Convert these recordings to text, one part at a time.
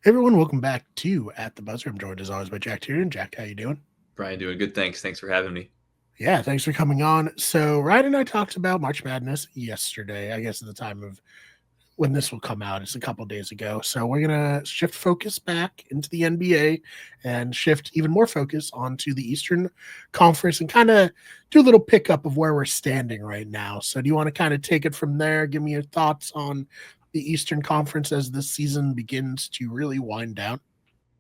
Everyone, welcome back to At the Buzzer. I'm joined as always by Jack Tyrion. Jack, how you doing? Brian, doing good. Thanks. Thanks for having me. Yeah, thanks for coming on. So Ryan and I talked about March Madness yesterday. I guess at the time of when this will come out, it's a couple days ago. So we're gonna shift focus back into the NBA and shift even more focus onto the Eastern Conference and kind of do a little pickup of where we're standing right now. So do you want to kind of take it from there? Give me your thoughts on the Eastern Conference as this season begins to really wind down.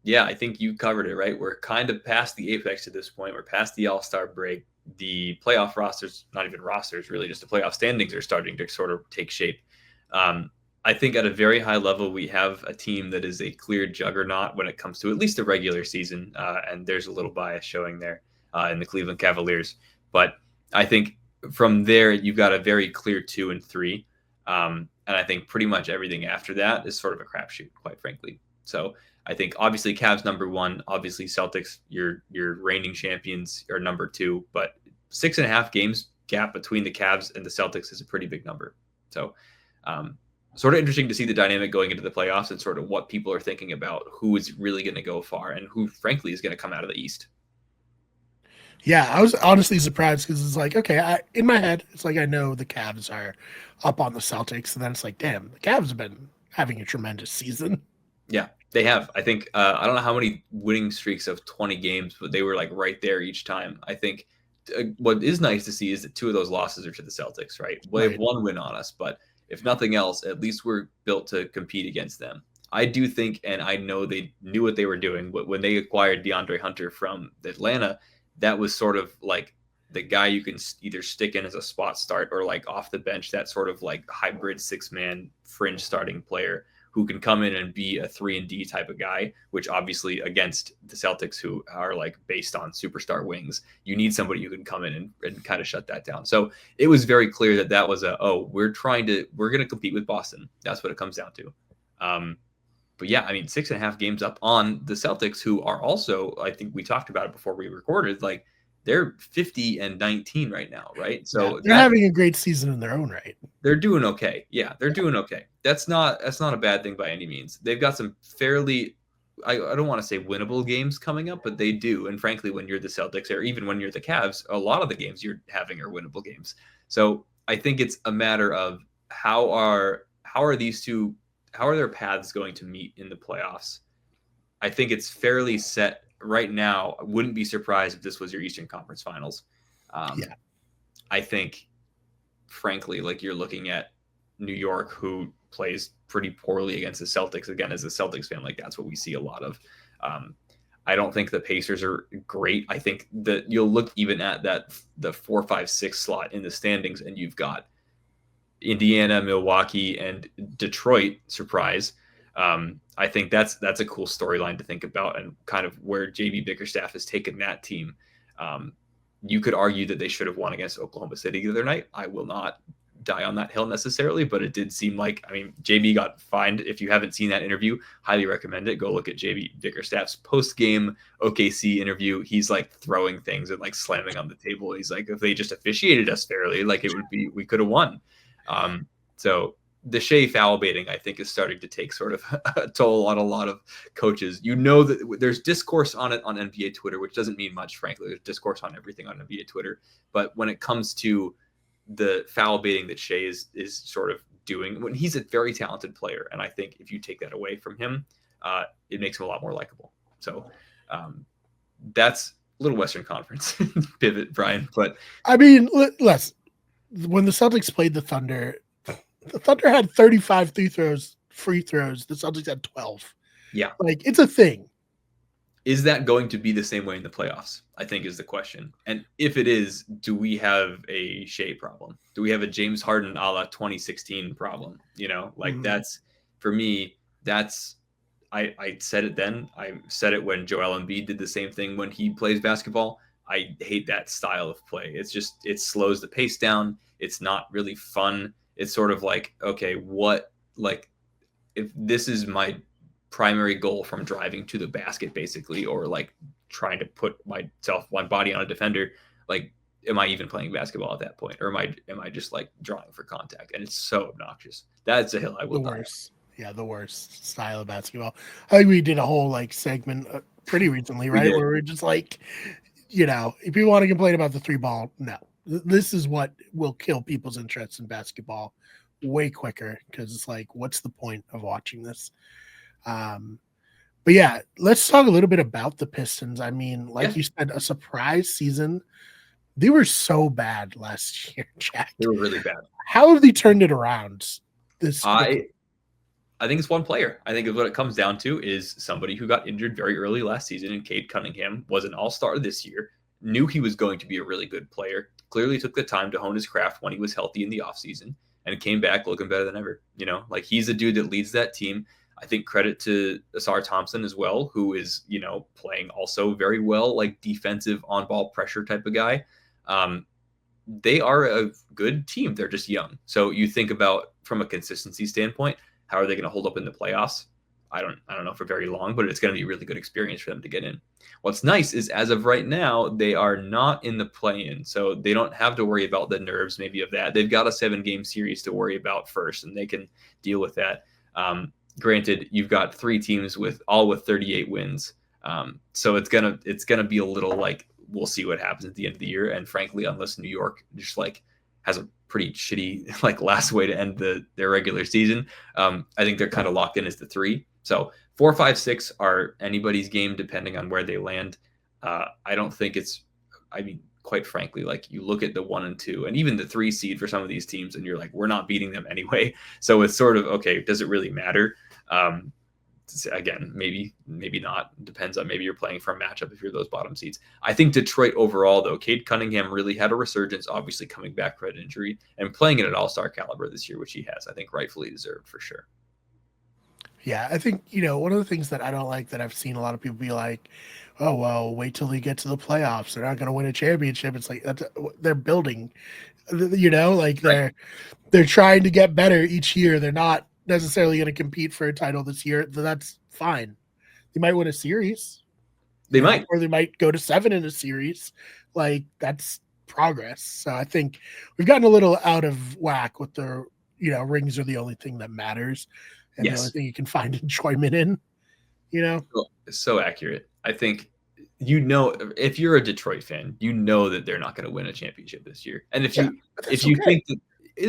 Yeah, I think you covered it, right? We're kind of past the apex at this point. We're past the All-Star break. The playoff rosters, not even rosters, really, just the playoff standings are starting to sort of take shape. I think at a very high level, we have a team that is a clear juggernaut when it comes to at least the regular season. And there's a little bias showing there in the Cleveland Cavaliers. But I think from there, you've got a very clear 2 and 3. And I think pretty much everything after that is sort of a crapshoot, quite frankly. So I think obviously Cavs number one, obviously Celtics, your reigning champions are number two, but 6.5 games gap between the Cavs and the Celtics is a pretty big number. So sort of interesting to see the dynamic going into the playoffs and sort of what people are thinking about who is really going to go far and who frankly is going to come out of the East. Yeah, I was honestly surprised because it's like, okay, in my head, it's like I know the Cavs are up on the Celtics, and then it's like, damn, the Cavs have been having a tremendous season. Yeah, they have. I think I don't know how many winning streaks of 20 games, but they were like right there each time. I think what is nice to see is that 2 of those losses are to the Celtics, right? Well, they have Right. 1 win on us, but if nothing else, at least we're built to compete against them. I do think, and I know they knew what they were doing, but when they acquired DeAndre Hunter from Atlanta, that was sort of like the guy you can either stick in as a spot start or like off the bench, that sort of like hybrid 6-man fringe starting player who can come in and be a 3-and-D type of guy, which obviously against the Celtics, who are like based on superstar wings, you need somebody who can come in and kind of shut that down. So it was very clear that that was we're going to compete with Boston. That's what it comes down to. But yeah, I mean, 6.5 games up on the Celtics, who are also, I think we talked about it before we recorded, like they're 50-19 right now, right? Yeah, So they're having a great season in their own right. they're doing okay. Yeah, they're doing okay. That's not a bad thing by any means. They've got some fairly, I don't want to say winnable games coming up, but they do. And frankly, when you're the Celtics or even when you're the Cavs, a lot of the games you're having are winnable games. So I think it's a matter of how are their paths going to meet in the playoffs. I think it's fairly set right now. I wouldn't be surprised if this was your Eastern Conference Finals. Yeah. I think, frankly, like you're looking at New York, who plays pretty poorly against the Celtics. Again, as a Celtics fan, like that's what we see a lot of. I don't think the Pacers are great. I think that you'll look even at the 4, 5, 6 slot in the standings, and you've got Indiana, Milwaukee, and Detroit. Surprise. I think that's a cool storyline to think about, and kind of where JB Bickerstaff has taken that team. You could argue that they should have won against Oklahoma City the other night. I will not die on that hill necessarily, but it did seem like, I mean, JB got fined. If you haven't seen that interview, highly recommend it. Go look at JB Bickerstaff's post-game OKC interview. He's like throwing things and like slamming on the table. He's like, if they just officiated us fairly, like we could have won. So the Shea foul baiting, I think, is starting to take sort of a toll on a lot of coaches. You know that there's discourse on it on NBA Twitter, which doesn't mean much, frankly. There's discourse on everything on NBA Twitter. But when it comes to the foul baiting that Shea is sort of doing, when he's a very talented player, and I think if you take that away from him, it makes him a lot more likable. So that's a little Western Conference pivot, Brian. But I mean, Les, when the Celtics played the Thunder had 35 free throws. The Celtics had 12. Yeah. Like, it's a thing. Is that going to be the same way in the playoffs? I think is the question. And if it is, do we have a Shea problem? Do we have a James Harden a la 2016 problem? You know, like that's, for me, that's, I said it then. I said it when Joel Embiid did the same thing when he plays basketball. I hate that style of play. It's just, it slows the pace down. It's not really fun. It's sort of like, okay, if this is my primary goal from driving to the basket, basically, or like trying to put my body on a defender, like, am I even playing basketball at that point? Or am I just like drawing for contact? And it's so obnoxious. That's a hill I will die. Yeah, the worst style of basketball. I think we did a whole like segment pretty recently, We right? did. Where we're just like, if you want to complain about the three ball, no, this is what will kill people's interest in basketball way quicker because it's like, what's the point of watching this? Um, but yeah, let's talk a little bit about the Pistons. I mean, like Yeah, you said, a surprise season. They were so bad last year, Jack. they were really bad. How have they turned it around this quickly? I think it's one player. I think what it comes down to is somebody who got injured very early last season, and Cade Cunningham was an all-star this year, knew he was going to be a really good player, clearly took the time to hone his craft when he was healthy in the offseason, and came back looking better than ever. Like he's a dude that leads that team. I think credit to Asar Thompson as well, who is, playing also very well, like defensive on-ball pressure type of guy. They are a good team. They're just young. So you think about from a consistency standpoint, how are they going to hold up in the playoffs? I don't know for very long, but it's going to be a really good experience for them to get in. What's nice is as of right now, they are not in the play-in, so they don't have to worry about the nerves maybe of that. They've got a 7-game series to worry about first, and they can deal with that. Granted, you've got 3 teams with 38 wins, so it's gonna be a little like we'll see what happens at the end of the year. And frankly, unless New York just like has a pretty shitty like last way to end their regular season, I think they're kind of locked in as the 3. So 4, 5, 6 are anybody's game depending on where they land. I don't think it's. I mean, quite frankly, like you look at the 1 and 2, and even the 3 seed for some of these teams, and you're like, we're not beating them anyway. So it's sort of okay. Does it really matter? Again, maybe not. Depends on maybe you're playing for a matchup if you're those bottom seeds. I think Detroit overall, though, Cade Cunningham really had a resurgence, obviously coming back from an injury and playing at an all-star caliber this year, which he has, I think, rightfully deserved for sure. Yeah, I think, one of the things that I don't like that I've seen a lot of people be like, oh, well, wait till they get to the playoffs. They're not going to win a championship. It's like they're building, like Right. they're trying to get better each year. They're not necessarily going to compete for a title this year. That's fine. They might win a series, They might. or they might go to 7 in a series. Like that's progress. So I think we've gotten a little out of whack with the, rings are the only thing that matters and the only Yes. thing you can find enjoyment in, So accurate. I think if you're a Detroit fan, you know that they're not going to win a championship this year. And if Yeah, you but if that's you okay. think that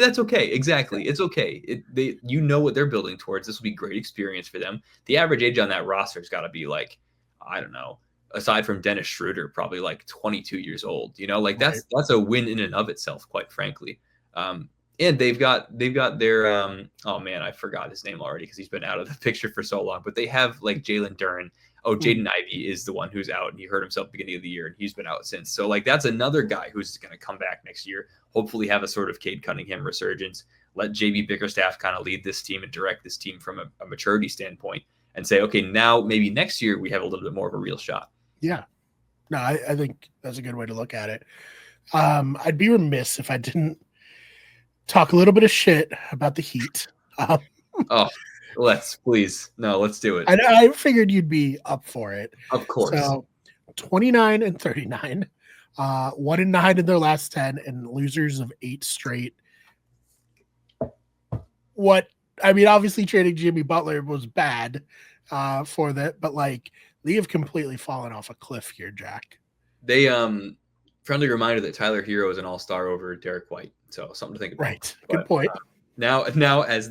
that's okay, exactly, it's okay. You know what they're building towards. This will be great experience for them. The average age on that roster's got to be like, I don't know, aside from Dennis Schroeder, probably like 22 years old. Like Right. that's a win in and of itself, quite frankly. And they've got their oh man, I forgot his name already because he's been out of the picture for so long. But they have like Jalen Duren. Oh, Jaden Ivey is the one who's out, and he hurt himself at the beginning of the year, and he's been out since. So like that's another guy who's going to come back next year. Hopefully, have a sort of Cade Cunningham resurgence. Let JB Bickerstaff kind of lead this team and direct this team from a maturity standpoint, and say, okay, now maybe next year we have a little bit more of a real shot. Yeah. No, I think that's a good way to look at it. I'd be remiss if I didn't talk a little bit of shit about the Heat. Oh, let's do it. I figured you'd be up for it. Of course. So 29 and 39, 1 and 9 in their last 10, and losers of 8 straight. Obviously trading Jimmy Butler was bad for that, but like they have completely fallen off a cliff here, Jack. They friendly reminder that Tyler Hero is an all-star over Derek White. So something to think about. Right. Good point. Now as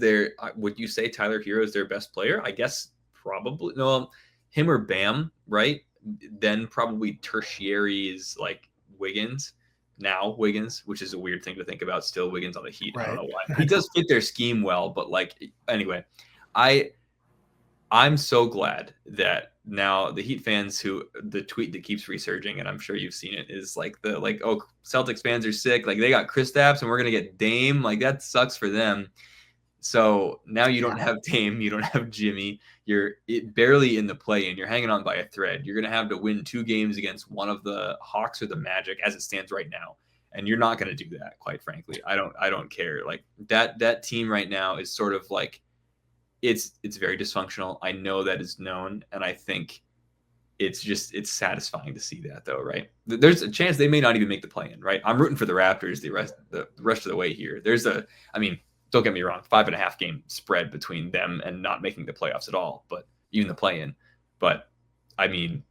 would you say Tyler Hero is their best player? I guess probably no, him or Bam, right? Then probably tertiary is like Wiggins. Now Wiggins, which is a weird thing to think about. Still Wiggins on the Heat. Right. I don't know why. He does fit their scheme well, but like anyway, I'm so glad that now the Heat fans the tweet that keeps resurging, and I'm sure you've seen it, is like oh, Celtics fans are sick. Like they got Kristaps and we're going to get Dame. Like that sucks for them. So now you don't have Dame. You don't have Jimmy. You're barely in the play and you're hanging on by a thread. You're going to have to win 2 games against one of the Hawks or the Magic as it stands right now. And you're not going to do that, quite frankly. I don't care. Like that team right now is sort of like, it's very dysfunctional. I know that is known, and I think it's satisfying to see that, though, right? There's a chance they may not even make the play-in, right? I'm rooting for the Raptors the rest of the way here. Don't don't get me wrong, 5.5 game spread between them and not making the playoffs at all, but even the play-in. But I mean,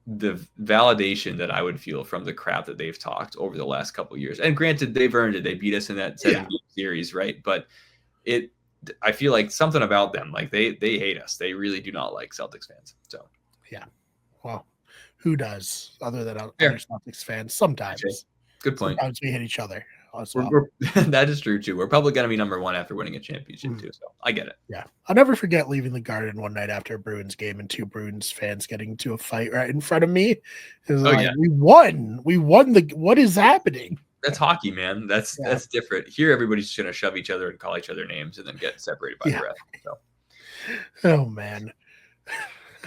the validation that I would feel from the crap that they've talked over the last couple of years, and granted, they've earned it. They beat us in that 7-game series, right? But I feel like something about them, like they hate us. They really do not like Celtics fans. So yeah, well, who does other than other Celtics fans? Sometimes. Okay. Good point. Sometimes we hit each other. That is true too. We're probably going to be number one after winning a championship too. So I get it. Yeah, I'll never forget leaving the Garden one night after a Bruins game and 2 Bruins fans getting into a fight right in front of me. It was we won. We won the. What is happening? That's hockey, man. That's different. Here, everybody's just going to shove each other and call each other names and then get separated by the ref. So. Oh man.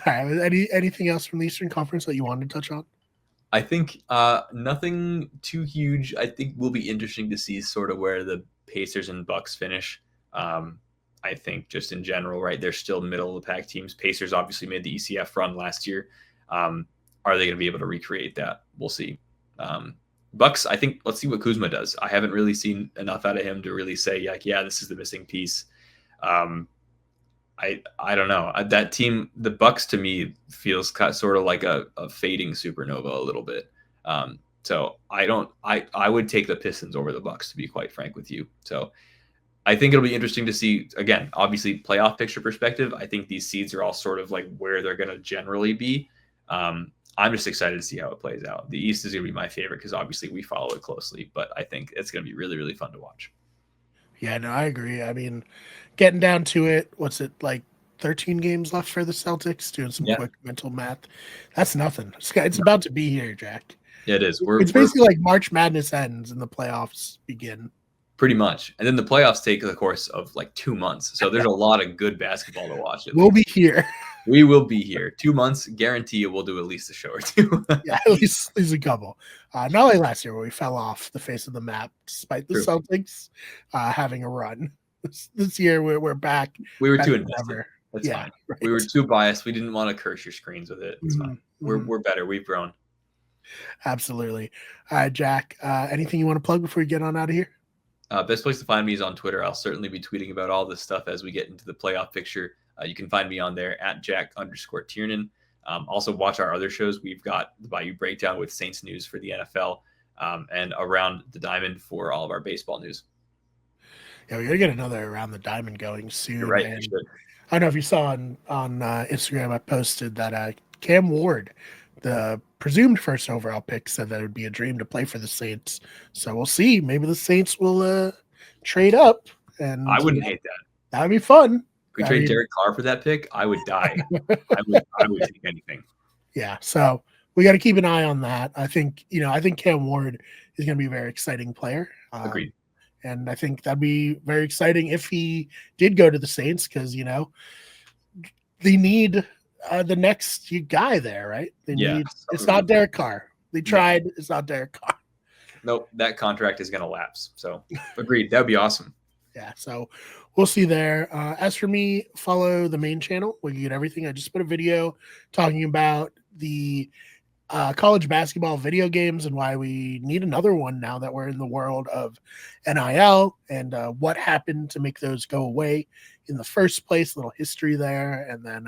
All right. Anything else from the Eastern Conference that you wanted to touch on? I think nothing too huge. I think will be interesting to see sort of where the Pacers and Bucks finish. I think just in general, right? They're still middle of the pack teams. Pacers obviously made the ECF run last year. Are they going to be able to recreate that? We'll see. Bucks, I think, let's see what Kuzma does. I haven't really seen enough out of him to really say, like, yeah, this is the missing piece. I don't know. That team, the Bucks, to me feels sort of like a fading supernova a little bit. So I would take the Pistons over the Bucks, to be quite frank with you. So I think it'll be interesting to see, again, obviously playoff picture perspective. I think these seeds are all sort of like where they're going to generally be. I'm just excited to see how it plays out. The East is going to be my favorite because obviously we follow it closely, but I think it's going to be really, really fun to watch. Yeah, no, I agree. I mean, getting down to it, what's it like 13 games left for the Celtics? Doing some quick mental math. That's nothing. It's about to be here, Jack. Yeah, it is. It's basically like March Madness ends and the playoffs begin. Pretty much. And then the playoffs take the course of like 2 months. So there's a lot of good basketball to watch. We'll be here. We will be here. 2 months, guarantee you we'll do at least a show or two. Yeah, at least a couple. Not like last year where we fell off the face of the map despite the Celtics having a run. This year we're back. We were too invested. That's fine. Right. We were too biased. We didn't want to curse your screens with it. It's fine. We're better. We've grown. Absolutely. All right, Jack. Anything you want to plug before we get on out of here? Best place to find me is on Twitter. I'll certainly be tweeting about all this stuff as we get into the playoff picture. You can find me on there at Jack_Tiernan. Also watch our other shows. We've got the Bayou Breakdown with Saints news for the NFL and Around the Diamond for all of our baseball news. Yeah, we got to get another Around the Diamond going soon. You're right. I don't know if you saw on Instagram, I posted that Cam Ward, the presumed first overall pick, said that it would be a dream to play for the Saints. So we'll see. Maybe the Saints will trade up. And I wouldn't hate that. That would be fun. If we trade Derek Carr for that pick, I would die. I would take anything. Yeah, so we got to keep an eye on that. I think Cam Ward is going to be a very exciting player. Agreed. And I think that'd be very exciting if he did go to the Saints because, they need the next guy there, right? It's not Derek Carr. They tried. It's not Derek Carr. Nope, that contract is going to lapse. So agreed. That would be awesome. Yeah, so we'll see there. As for me, follow the main channel where you get everything. I just put a video talking about the college basketball video games and why we need another one now that we're in the world of NIL and what happened to make those go away in the first place. A little history there. And then,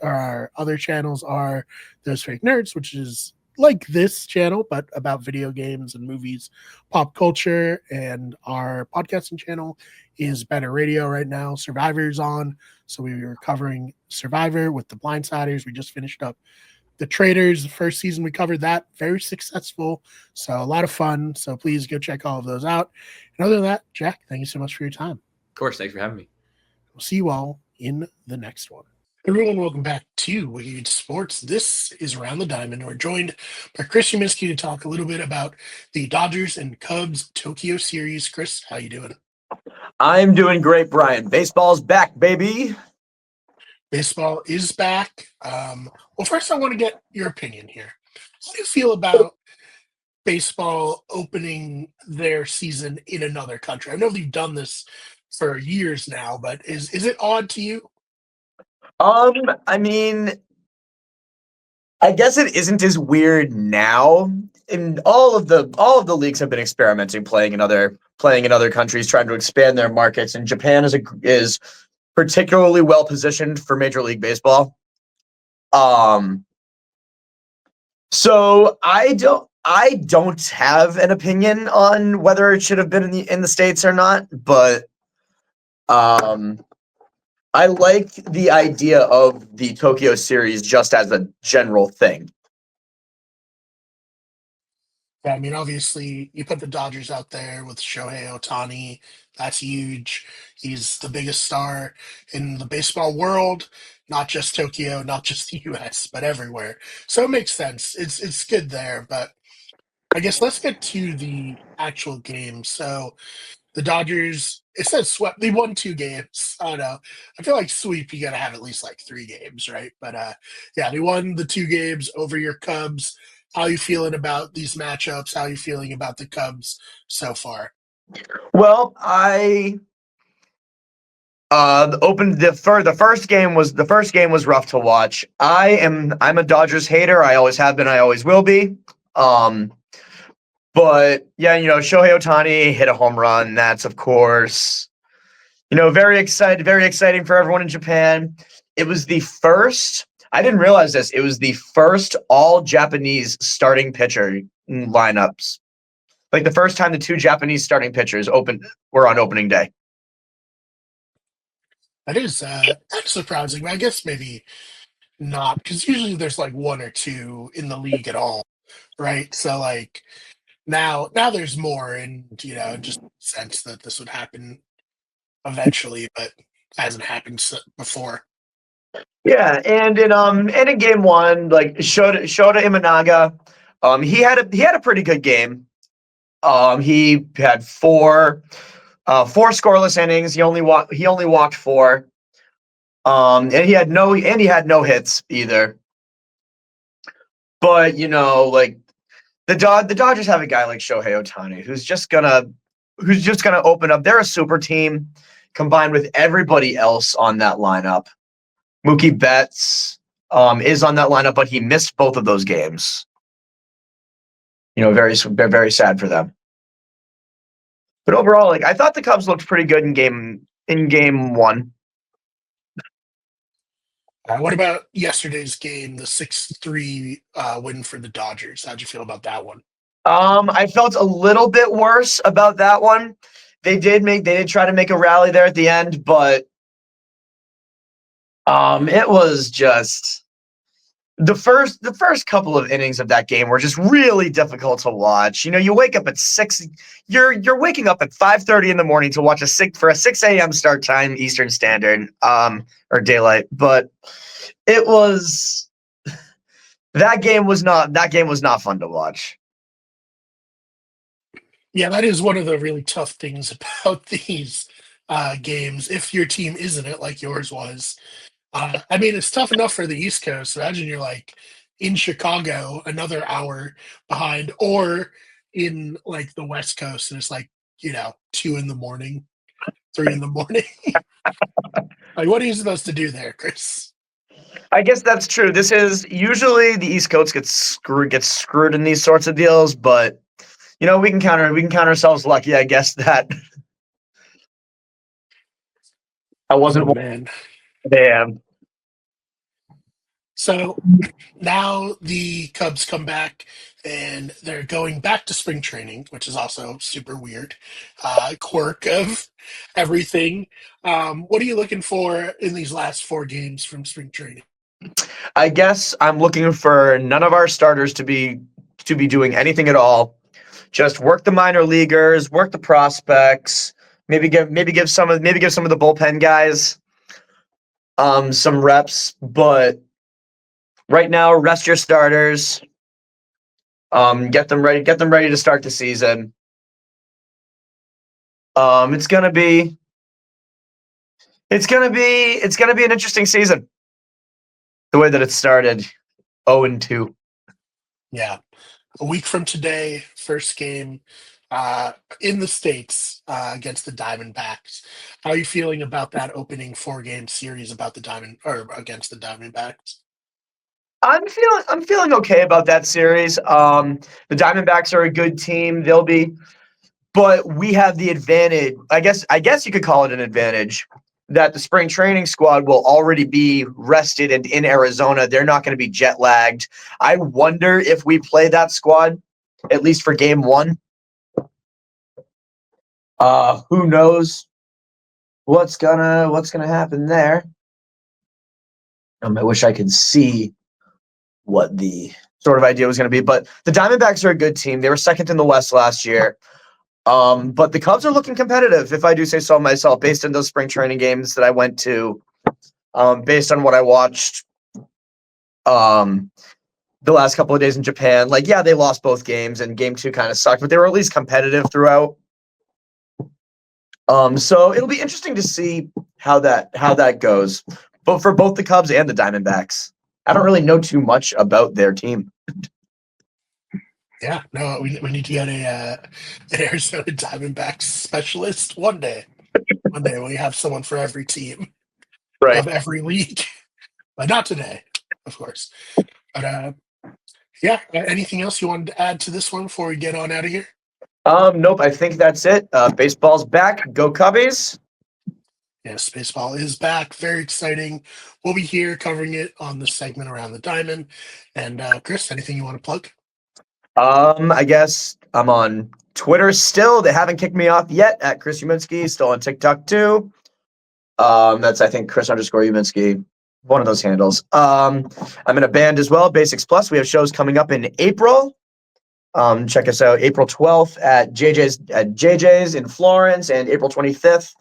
our other channels are Those Fake Nerds, which is like this channel, but about video games and movies, pop culture. And our podcasting channel is Better Radio right now. Survivor's on. So we were covering Survivor with the Blindsiders. We just finished up The Traitors, the first season. We covered that. Very successful. So a lot of fun. So please go check all of those out. And other than that, Jack, thank you so much for your time. Of course. Thanks for having me. We'll see you all in the next one. Everyone, welcome back to Wicked Sports. This is Around the Diamond. We're joined by Chris Uminsky to talk a little bit about the Dodgers and Cubs Tokyo series. Chris, how you doing? I'm doing great, Brian. Baseball's back, baby. Baseball is back. Well, first I want to get your opinion here. How do you feel about baseball opening their season in another country? I know you've done this for years now, but is it odd to you? I mean, I guess it isn't as weird now in all of the leagues have been experimenting, playing in other countries, trying to expand their markets. And Japan is particularly well positioned for Major League Baseball. So I don't have an opinion on whether it should have been in the States or not, but I like the idea of the Tokyo series just as a general thing. Yeah, I mean, obviously, you put the Dodgers out there with Shohei Ohtani. That's huge. He's the biggest star in the baseball world, not just Tokyo, not just the U.S., but everywhere. So it makes sense. It's good there, but I guess let's get to the actual game. So the Dodgers, it says swept. They won 2 games. I don't know. I feel like sweep, you got to have at least like 3 games, right? But yeah, they won the 2 games over your Cubs. How you feeling about these matchups? How you feeling about the Cubs so far? Well, I the first game was rough to watch. I'm a Dodgers hater. I always have been. I always will be. But yeah, Shohei Ohtani hit a home run. That's of course, very exciting for everyone in Japan. It was the first. I didn't realize this. It was the first all Japanese starting pitcher lineups. Like the first time the 2 Japanese starting pitchers were on opening day. That is surprising. I guess maybe not, because usually there's like 1 or 2 in the league at all, right? So like now there's more, and it just makes sense that this would happen eventually, but hasn't happened before. Yeah, and in game 1, like Shota Imanaga, he had a pretty good game. He had four scoreless innings. He only walked 4. And he had no hits either. But like the Dodgers have a guy like Shohei Ohtani who's just gonna open up. They're a super team combined with everybody else on that lineup. Mookie Betts is on that lineup, but he missed both of those games. Very very sad for them. But overall, like I thought the Cubs looked pretty good in game 1. What about yesterday's game, the 6-3 win for the Dodgers? How'd you feel about that one? I felt a little bit worse about that one. They did try to make a rally there at the end, but it was just the first couple of innings of that game were just really difficult to watch. You wake up at 6. You're waking up at 5:30 in the morning to watch a 6 a.m. start time Eastern Standard or daylight, but it was that game was not fun to watch. Yeah, that is one of the really tough things about these games. If your team isn't it, like yours was, I mean, it's tough enough for the East Coast. Imagine you're like in Chicago, another hour behind, or in like the West Coast, and it's like 2 in the morning, 3 in the morning. Like, what are you supposed to do there, Chris? I guess that's true. This is usually the East Coast gets screwed in these sorts of deals, but we can count ourselves lucky, I guess, that I wasn't Oh man. Damn. So now the Cubs come back and they're going back to spring training, which is also super weird. Quirk of everything. What are you looking for in these last 4 games from spring training? I guess I'm looking for none of our starters to be doing anything at all. Just work the minor leaguers, work the prospects, maybe give some of the bullpen guys some reps, but right now rest your starters. Get them ready to start the season. It's gonna be an interesting season. The way that it started, 0-2. Yeah. A week from today, first game in the States against the Diamondbacks. How are you feeling about that opening 4-game series about the against the Diamondbacks? I'm feeling okay about that series. The Diamondbacks are a good team. But we have the advantage. I guess you could call it an advantage that the spring training squad will already be rested and in Arizona. They're not going to be jet lagged. I wonder if we play that squad at least for game one. Who knows what's gonna happen there? I wish I could see what the sort of idea was going to be, but the Diamondbacks are a good team. They were second in the West last year. But the Cubs are looking competitive, if I do say so myself, based on those spring training games that I went to, based on what I watched the last couple of days in Japan. Like, yeah, they lost both games, and game two kind of sucked, but they were at least competitive throughout. So it'll be interesting to see how that goes, but for both the Cubs and the Diamondbacks. I don't really know too much about their team. Yeah, no, we need to get an Arizona Diamondbacks specialist one day. One day we have someone for every team Right. of every league, but not today, of course. But yeah, anything else you wanted to add to this one before we get on out of here? Nope. I think that's it. Baseball's back. Go Cubbies. Yes, baseball is back. Very exciting. We'll be here covering it on the segment Around the Diamond. And Chris, anything you want to plug? I guess I'm on Twitter still. They haven't kicked me off yet at Chris Uminski. Still on TikTok too. That's I think Chris_Uminski. One of those handles. I'm in a band as well, Basics Plus. We have shows coming up in April. Check us out April 12th at JJ's in Florence and April 25th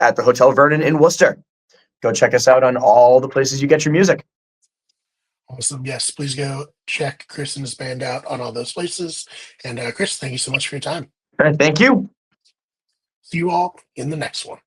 at the Hotel Vernon in Worcester. Go check us out on all the places you get your music. Awesome. Yes, please go check Chris and his band out on all those places. And Chris, thank you so much for your time. All right, thank you. See you all in the next one.